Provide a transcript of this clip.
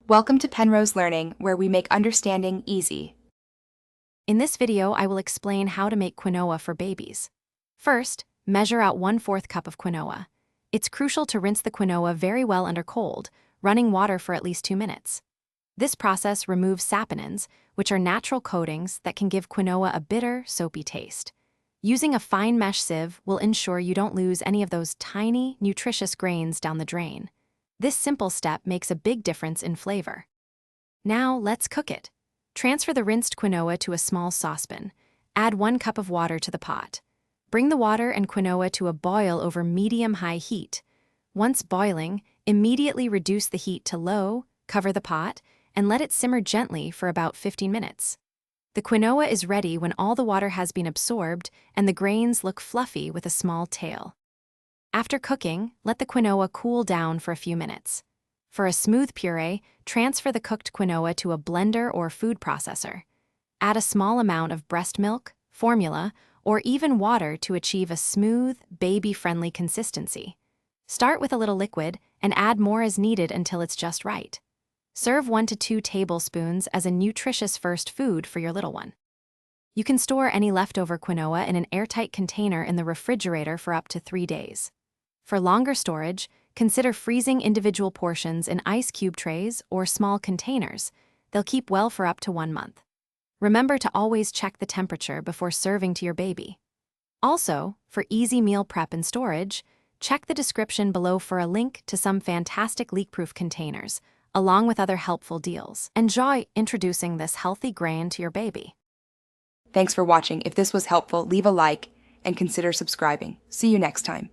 Welcome to Penrose Learning, where we make understanding easy. In this video, I will explain how to make quinoa for babies. First, measure out 1/4 cup of quinoa. It's crucial to rinse the quinoa very well under cold, running water for at least 2 minutes. This process removes saponins, which are natural coatings that can give quinoa a bitter, soapy taste. Using a fine mesh sieve will ensure you don't lose any of those tiny, nutritious grains down the drain. This simple step makes a big difference in flavor. Now, let's cook it. Transfer the rinsed quinoa to a small saucepan. Add 1 cup of water to the pot. Bring the water and quinoa to a boil over medium-high heat. Once boiling, immediately reduce the heat to low, cover the pot, and let it simmer gently for about 15 minutes. The quinoa is ready when all the water has been absorbed and the grains look fluffy with a small tail. After cooking, let the quinoa cool down for a few minutes. For a smooth puree, transfer the cooked quinoa to a blender or food processor. Add a small amount of breast milk, formula, or even water to achieve a smooth, baby-friendly consistency. Start with a little liquid and add more as needed until it's just right. Serve 1 to 2 tablespoons as a nutritious first food for your little one. You can store any leftover quinoa in an airtight container in the refrigerator for up to 3 days. For longer storage, consider freezing individual portions in ice cube trays or small containers. They'll keep well for up to 1 month. Remember to always check the temperature before serving to your baby. Also, for easy meal prep and storage, check the description below for a link to some fantastic leak-proof containers, along with other helpful deals. Enjoy introducing this healthy grain to your baby. Thanks for watching. If this was helpful, leave a like and consider subscribing. See you next time.